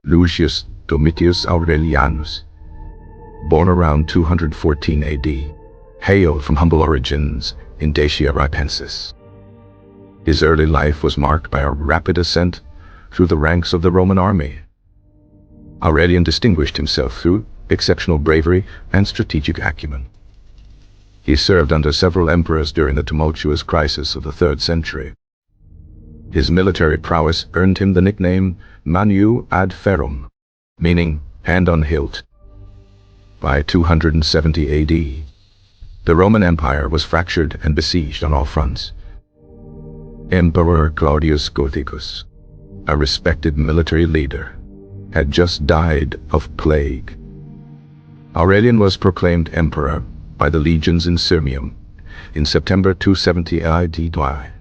Lucius Domitius Aurelianus, born around 214 AD, hailed from humble origins in Dacia Ripensis. His early life was marked by a rapid ascent through the ranks of the Roman army. Aurelian distinguished himself through exceptional bravery and strategic acumen. He served under several emperors during the tumultuous crisis of the 3rd century. His military prowess earned him the nickname Manu ad Ferrum, meaning hand on hilt. By 270 AD, the Roman Empire was fractured and besieged on all fronts. Emperor Claudius Gothicus, a respected military leader, had just died of plague. Aurelian was proclaimed emperor by the legions in Sirmium in September 270 AD.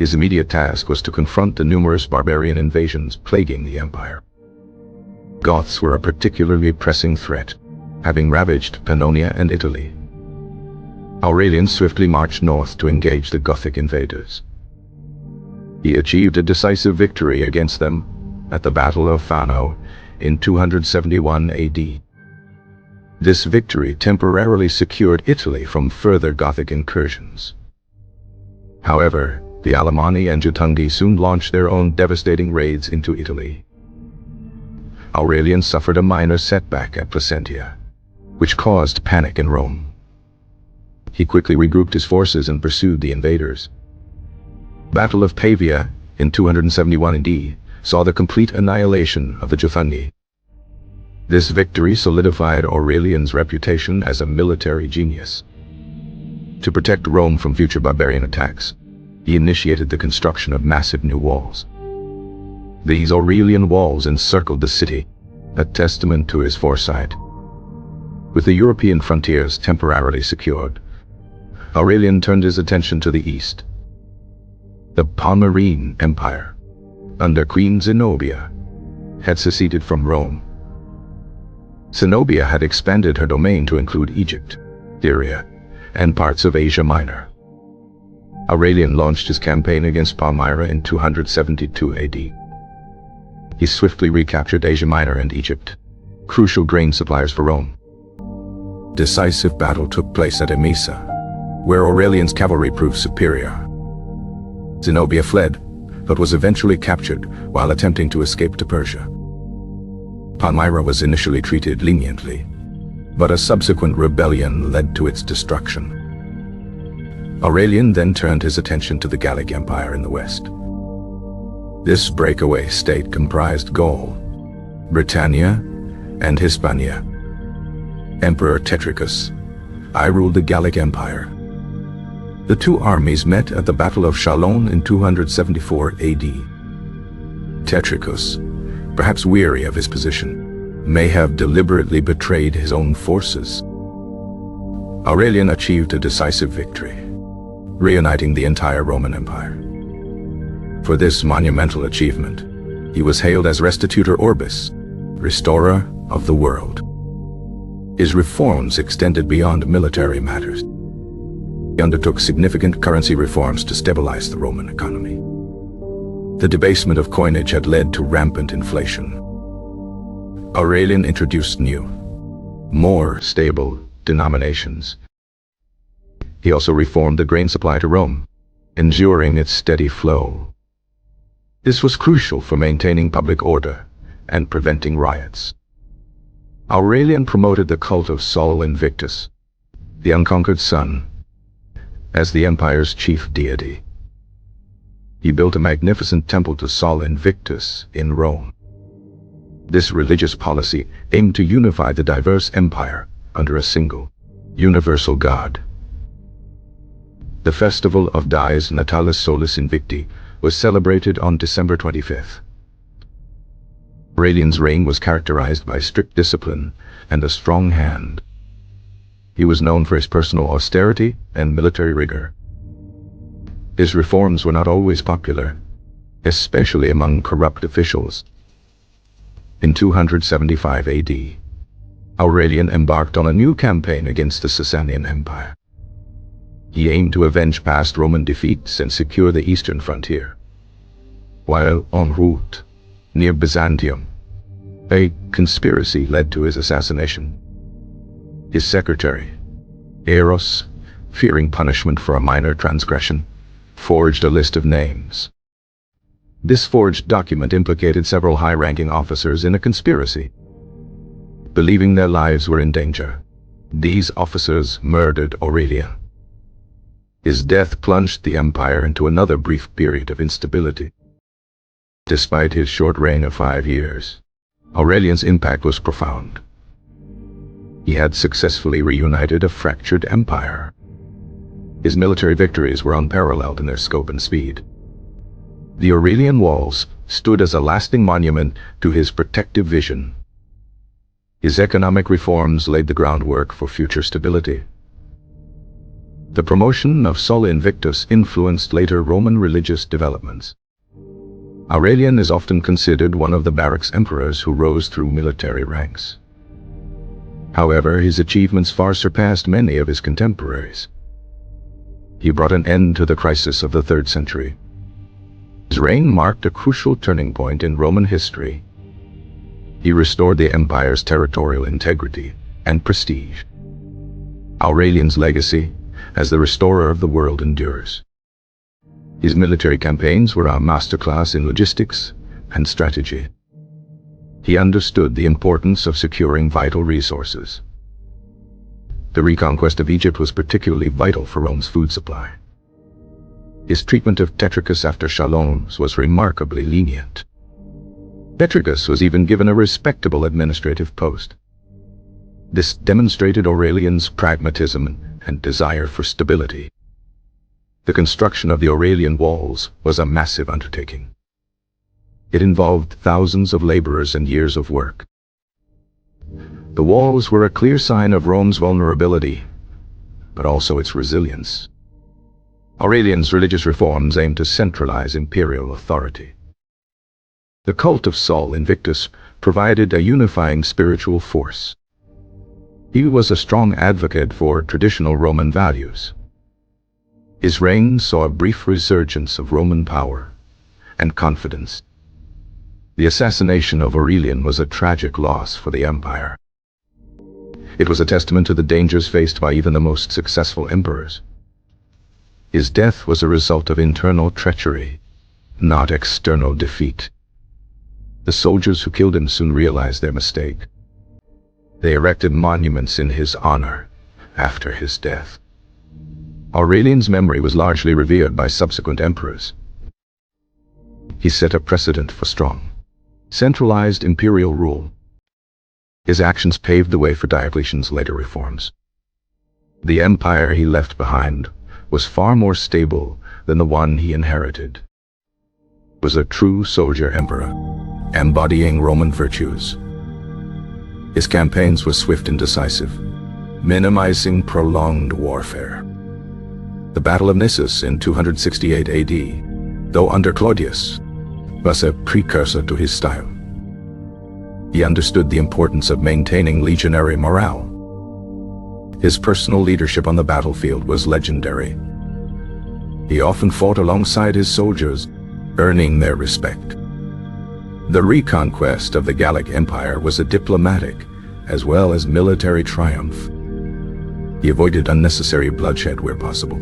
His immediate task was to confront the numerous barbarian invasions plaguing the empire. Goths were a particularly pressing threat, having ravaged Pannonia and Italy. Aurelian swiftly marched north to engage the Gothic invaders. He achieved a decisive victory against them at the Battle of Fano in 271 AD. This victory temporarily secured Italy from further Gothic incursions. However, the Alemanni and Jutungi soon launched their own devastating raids into Italy. Aurelian suffered a minor setback at Placentia, which caused panic in Rome. He quickly regrouped his forces and pursued the invaders. Battle of Pavia in 271 AD saw the complete annihilation of the Jutungi. This victory solidified Aurelian's reputation as a military genius. To protect Rome from future barbarian attacks, he initiated the construction of massive new walls. These Aurelian walls encircled the city, a testament to his foresight. With the European frontiers temporarily secured, Aurelian turned his attention to the east. The Palmyrene Empire, under Queen Zenobia, had seceded from Rome. Zenobia had expanded her domain to include Egypt, Syria, and parts of Asia Minor. Aurelian launched his campaign against Palmyra in 272 AD. He swiftly recaptured Asia Minor and Egypt, crucial grain suppliers for Rome. Decisive battle took place at Emesa, where Aurelian's cavalry proved superior. Zenobia fled, but was eventually captured while attempting to escape to Persia. Palmyra was initially treated leniently, but a subsequent rebellion led to its destruction. Aurelian then turned his attention to the Gallic Empire in the west. This breakaway state comprised Gaul, Britannia, and Hispania. Emperor Tetricus I ruled the Gallic Empire. The two armies met at the Battle of Chalon in 274 AD. Tetricus, perhaps weary of his position, may have deliberately betrayed his own forces. Aurelian achieved a decisive victory, reuniting the entire Roman Empire. For this monumental achievement, he was hailed as Restitutor Orbis, restorer of the world. His reforms extended beyond military matters. He undertook significant currency reforms to stabilize the Roman economy. The debasement of coinage had led to rampant inflation. Aurelian introduced new, more stable denominations. He also reformed the grain supply to Rome, ensuring its steady flow. This was crucial for maintaining public order and preventing riots. Aurelian promoted the cult of Sol Invictus, the unconquered sun, as the empire's chief deity. He built a magnificent temple to Sol Invictus in Rome. This religious policy aimed to unify the diverse empire under a single, universal god. The festival of Dies Natalis Solis Invicti was celebrated on December 25th. Aurelian's reign was characterized by strict discipline and a strong hand. He was known for his personal austerity and military rigor. His reforms were not always popular, especially among corrupt officials. In 275 AD, Aurelian embarked on a new campaign against the Sasanian Empire. He aimed to avenge past Roman defeats and secure the eastern frontier. While en route, near Byzantium, a conspiracy led to his assassination. His secretary, Eros, fearing punishment for a minor transgression, forged a list of names. This forged document implicated several high-ranking officers in a conspiracy. Believing their lives were in danger, these officers murdered Aurelian. His death plunged the empire into another brief period of instability. Despite his short reign of 5 years, Aurelian's impact was profound. He had successfully reunited a fractured empire. His military victories were unparalleled in their scope and speed. The Aurelian walls stood as a lasting monument to his protective vision. His economic reforms laid the groundwork for future stability. The promotion of Sol Invictus influenced later Roman religious developments. Aurelian is often considered one of the barracks emperors who rose through military ranks. However, his achievements far surpassed many of his contemporaries. He brought an end to the crisis of the 3rd century. His reign marked a crucial turning point in Roman history. He restored the empire's territorial integrity and prestige. Aurelian's legacy as the restorer of the world endures. His military campaigns were a masterclass in logistics and strategy. He understood the importance of securing vital resources. The reconquest of Egypt was particularly vital for Rome's food supply. His treatment of Tetricus after Chalons was remarkably lenient. Tetricus was even given a respectable administrative post. This demonstrated Aurelian's pragmatism and desire for stability. The construction of the Aurelian walls was a massive undertaking. It involved thousands of laborers and years of work. The walls were a clear sign of Rome's vulnerability, but also its resilience. Aurelian's religious reforms aimed to centralize imperial authority. The cult of Sol Invictus provided a unifying spiritual force. He was a strong advocate for traditional Roman values. His reign saw a brief resurgence of Roman power and confidence. The assassination of Aurelian was a tragic loss for the empire. It was a testament to the dangers faced by even the most successful emperors. His death was a result of internal treachery, not external defeat. The soldiers who killed him soon realized their mistake. They erected monuments in his honor after his death. Aurelian's memory was largely revered by subsequent emperors. He set a precedent for strong, centralized imperial rule. His actions paved the way for Diocletian's later reforms. The empire he left behind was far more stable than the one he inherited. He was a true soldier emperor, embodying Roman virtues. His campaigns were swift and decisive, minimizing prolonged warfare. The Battle of Nissus in 268 AD, though under Claudius, was a precursor to his style. He understood the importance of maintaining legionary morale. His personal leadership on the battlefield was legendary. He often fought alongside his soldiers, earning their respect. The reconquest of the Gallic Empire was a diplomatic as well as military triumph. He avoided unnecessary bloodshed where possible.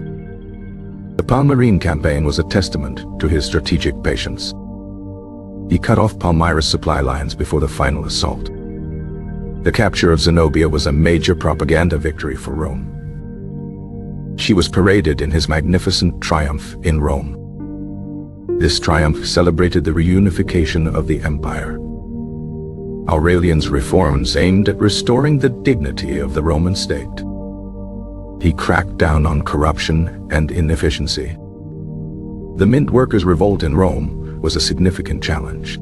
The Palmyrene campaign was a testament to his strategic patience. He cut off Palmyra's supply lines before the final assault. The capture of Zenobia was a major propaganda victory for Rome. She was paraded in his magnificent triumph in Rome. This triumph celebrated the reunification of the empire. Aurelian's reforms aimed at restoring the dignity of the Roman state. He cracked down on corruption and inefficiency. The mint workers' revolt in Rome was a significant challenge.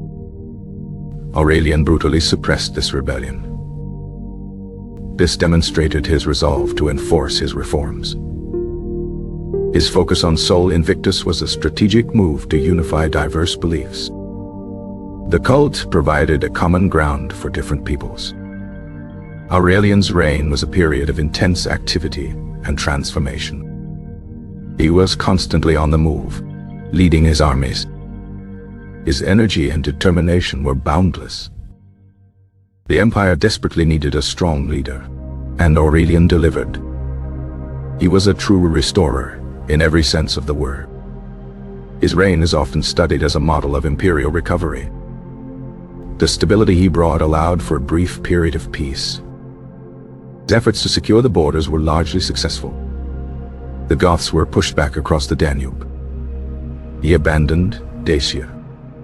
Aurelian brutally suppressed this rebellion. This demonstrated his resolve to enforce his reforms. His focus on Sol Invictus was a strategic move to unify diverse beliefs. The cult provided a common ground for different peoples. Aurelian's reign was a period of intense activity and transformation. He was constantly on the move, leading his armies. His energy and determination were boundless. The empire desperately needed a strong leader, and Aurelian delivered. He was a true restorer in every sense of the word. His reign is often studied as a model of imperial recovery. The stability he brought allowed for a brief period of peace. His efforts to secure the borders were largely successful. The Goths were pushed back across the Danube. He abandoned Dacia,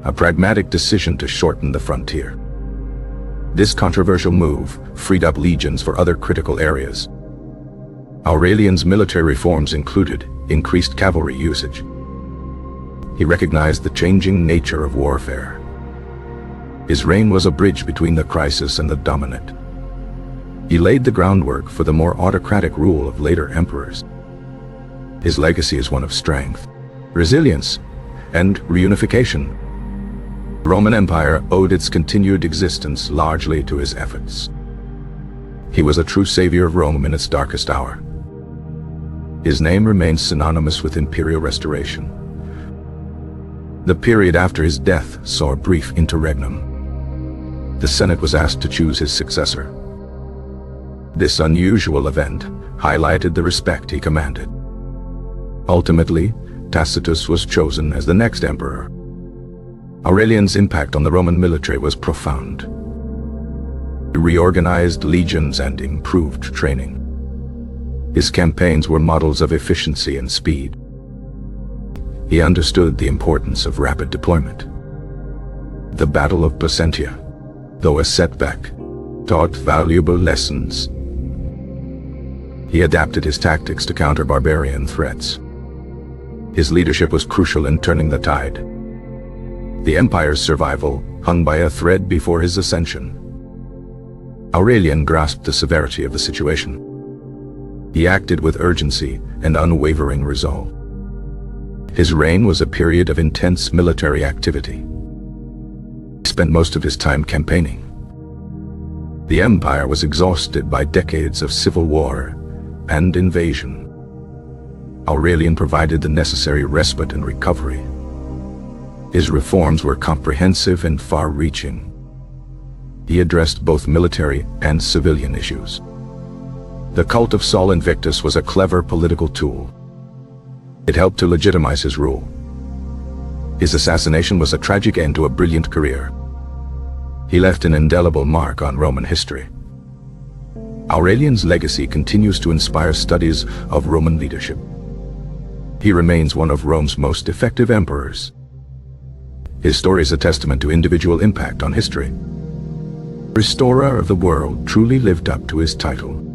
a pragmatic decision to shorten the frontier. This controversial move freed up legions for other critical areas. Aurelian's military reforms included increased cavalry usage. He recognized the changing nature of warfare. His reign was a bridge between the crisis and the dominant. He laid the groundwork for the more autocratic rule of later emperors. His legacy is one of strength, resilience, and reunification. The Roman Empire owed its continued existence largely to his efforts. He was a true savior of Rome in its darkest hour. His name remains synonymous with imperial restoration. The period after his death saw a brief interregnum. The Senate was asked to choose his successor. This unusual event highlighted the respect he commanded. Ultimately, Tacitus was chosen as the next emperor. Aurelian's impact on the Roman military was profound. He reorganized legions and improved training. His campaigns were models of efficiency and speed. He understood the importance of rapid deployment. The Battle of Placentia, though a setback, taught valuable lessons. He adapted his tactics to counter barbarian threats. His leadership was crucial in turning the tide. The empire's survival hung by a thread before his ascension. Aurelian grasped the severity of the situation. He acted with urgency and unwavering resolve. His reign was a period of intense military activity. He spent most of his time campaigning. The empire was exhausted by decades of civil war and invasion. Aurelian provided the necessary respite and recovery. His reforms were comprehensive and far-reaching. He addressed both military and civilian issues. The cult of Sol Invictus was a clever political tool. It helped to legitimize his rule. His assassination was a tragic end to a brilliant career. He left an indelible mark on Roman history. Aurelian's legacy continues to inspire studies of Roman leadership. He remains one of Rome's most effective emperors. His story is a testament to individual impact on history. The restorer of the world truly lived up to his title.